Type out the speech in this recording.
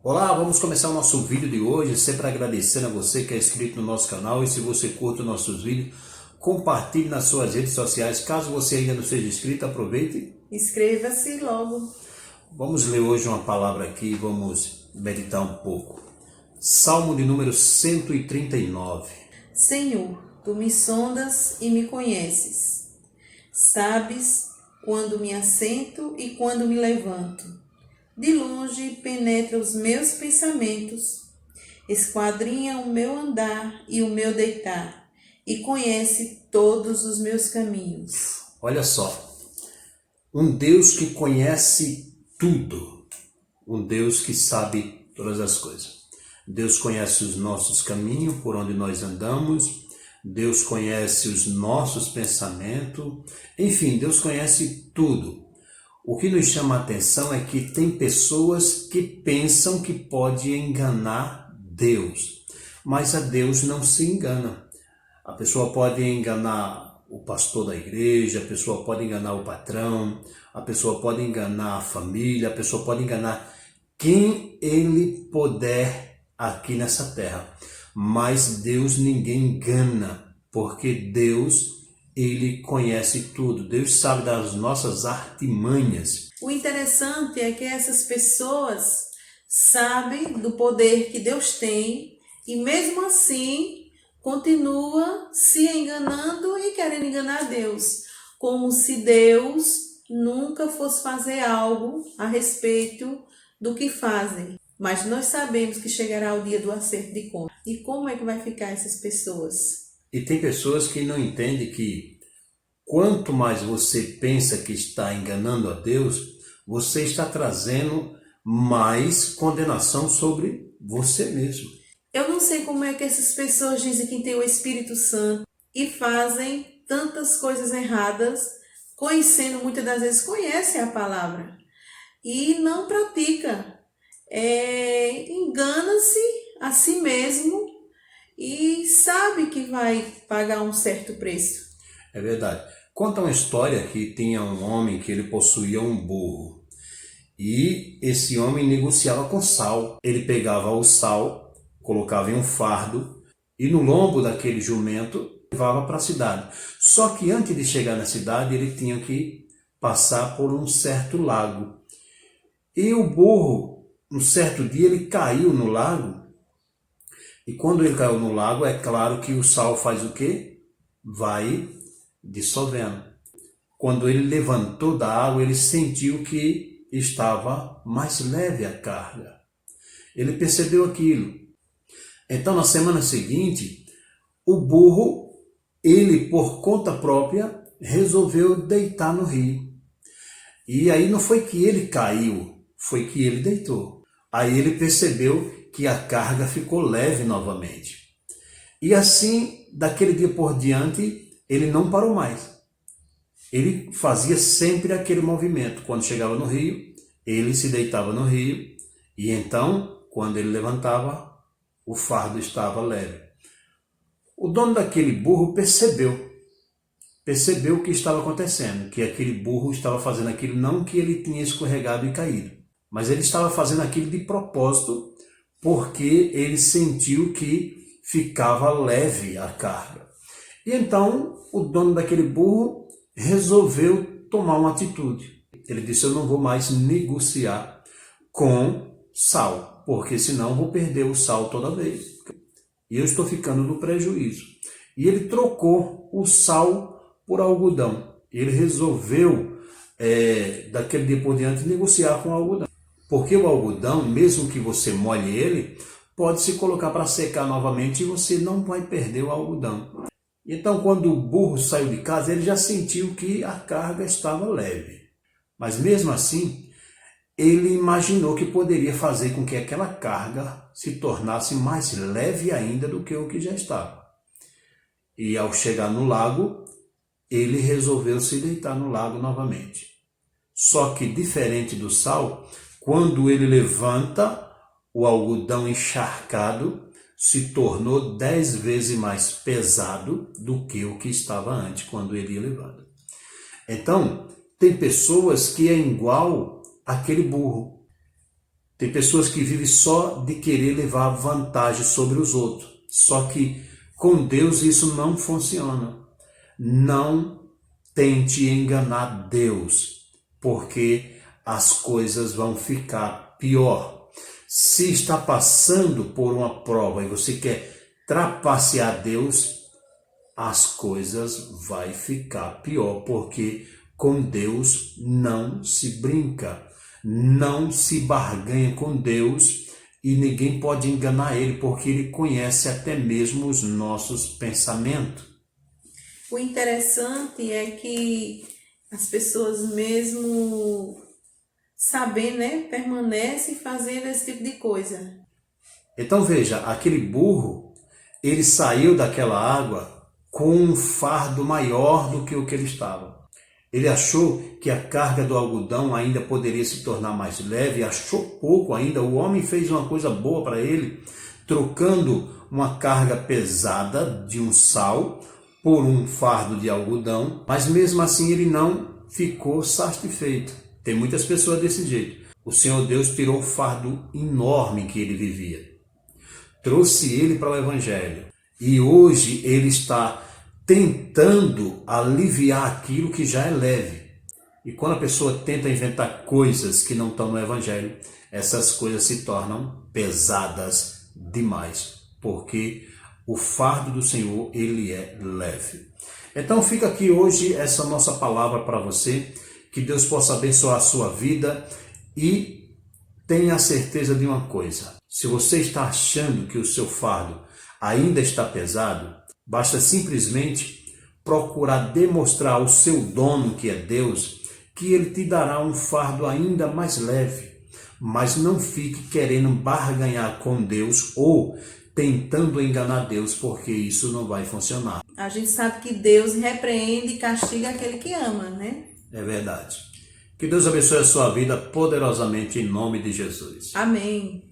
Olá, vamos começar o nosso vídeo de hoje, sempre agradecendo a você que é inscrito no nosso canal e se você curte os nossos vídeos, compartilhe nas suas redes sociais. Caso você ainda não seja inscrito, aproveite. Inscreva-se logo. Vamos ler hoje uma palavra aqui, vamos meditar um pouco. Salmo de número 139. Senhor, tu me sondas e me conheces. Sabes quando me assento e quando me levanto. De longe penetra os meus pensamentos, esquadrinha o meu andar e o meu deitar, e conhece todos os meus caminhos. Olha só, um Deus que conhece tudo, um Deus que sabe todas as coisas. Deus conhece os nossos caminhos, por onde nós andamos, Deus conhece os nossos pensamentos, enfim, Deus conhece tudo. O que nos chama a atenção é que tem pessoas que pensam que pode enganar Deus, mas a Deus não se engana. A pessoa pode enganar o pastor da igreja, a pessoa pode enganar o patrão, a pessoa pode enganar a família, a pessoa pode enganar quem ele puder aqui nessa terra. Mas Deus ninguém engana, porque Deus, ele conhece tudo. Deus sabe das nossas artimanhas. O interessante é que essas pessoas sabem do poder que Deus tem e mesmo assim continua se enganando e querendo enganar Deus, como se Deus nunca fosse fazer algo a respeito do que fazem. Mas nós sabemos que chegará o dia do acerto de contas. E como é que vai ficar essas pessoas? E tem pessoas que não entendem que quanto mais você pensa que está enganando a Deus, você está trazendo mais condenação sobre você mesmo. Eu não sei como é que essas pessoas dizem que tem o Espírito Santo e fazem tantas coisas erradas, conhecendo, muitas das vezes conhecem a palavra e não pratica. Engana-se a si mesmo e sabe que vai pagar um certo preço. É verdade. Conta uma história que tinha um homem que ele possuía um burro. E esse homem negociava com sal. Ele pegava o sal, colocava em um fardo e no lombo daquele jumento levava para a cidade. Só que antes de chegar na cidade ele tinha que passar por um certo lago. E o burro, um certo dia, ele caiu no lago. E quando ele caiu no lago, é claro que o sal faz o quê? Vai dissolvendo. Quando ele levantou da água, ele sentiu que estava mais leve a carga. Ele percebeu aquilo. Então, na semana seguinte, o burro, ele por conta própria, resolveu deitar no rio. E aí não foi que ele caiu, foi que ele deitou. Aí ele percebeu que a carga ficou leve novamente. E assim, daquele dia por diante, ele não parou mais. Ele fazia sempre aquele movimento. Quando chegava no rio, ele se deitava no rio e então, quando ele levantava, o fardo estava leve. O dono daquele burro percebeu o que estava acontecendo, que aquele burro estava fazendo aquilo não que ele tinha escorregado e caído, mas ele estava fazendo aquilo de propósito, porque ele sentiu que ficava leve a carga. E então o dono daquele burro resolveu tomar uma atitude. Ele disse: eu não vou mais negociar com sal, porque senão vou perder o sal toda vez. E eu estou ficando no prejuízo. E ele trocou o sal por algodão. Ele resolveu, daquele dia por diante, negociar com o algodão. Porque o algodão, mesmo que você molhe ele, pode se colocar para secar novamente e você não vai perder o algodão. Então, quando o burro saiu de casa, ele já sentiu que a carga estava leve. Mas mesmo assim, ele imaginou que poderia fazer com que aquela carga se tornasse mais leve ainda do que o que já estava. E ao chegar no lago, ele resolveu se deitar no lago novamente. Só que diferente do sal, quando ele levanta, o algodão encharcado se tornou 10 vezes mais pesado do que o que estava antes, quando ele ia levando. Então, tem pessoas que é igual aquele burro. Tem pessoas que vivem só de querer levar vantagem sobre os outros. Só que com Deus isso não funciona. Não tente enganar Deus, porque as coisas vão ficar pior. Se está passando por uma prova e você quer trapacear Deus, as coisas vai ficar pior, porque com Deus não se brinca, não se barganha com Deus e ninguém pode enganar Ele, porque Ele conhece até mesmo os nossos pensamentos. O interessante é que as pessoas mesmo sabendo, né, permanecem fazendo esse tipo de coisa. Então veja, aquele burro, ele saiu daquela água com um fardo maior do que o que ele estava. Ele achou que a carga do algodão ainda poderia se tornar mais leve, achou pouco ainda. O homem fez uma coisa boa para ele, trocando uma carga pesada de um sal por um fardo de algodão, mas mesmo assim ele não ficou satisfeito. Tem muitas pessoas desse jeito. O Senhor Deus tirou o fardo enorme que ele vivia, trouxe ele para o Evangelho e hoje ele está tentando aliviar aquilo que já é leve. E quando a pessoa tenta inventar coisas que não estão no Evangelho, essas coisas se tornam pesadas demais, porque o fardo do Senhor, ele é leve. Então fica aqui hoje essa nossa palavra para você, que Deus possa abençoar a sua vida e tenha a certeza de uma coisa: se você está achando que o seu fardo ainda está pesado, basta simplesmente procurar demonstrar ao seu dono, que é Deus, que ele te dará um fardo ainda mais leve. Mas não fique querendo barganhar com Deus ou tentando enganar Deus, porque isso não vai funcionar. A gente sabe que Deus repreende e castiga aquele que ama, né? É verdade. Que Deus abençoe a sua vida poderosamente em nome de Jesus. Amém.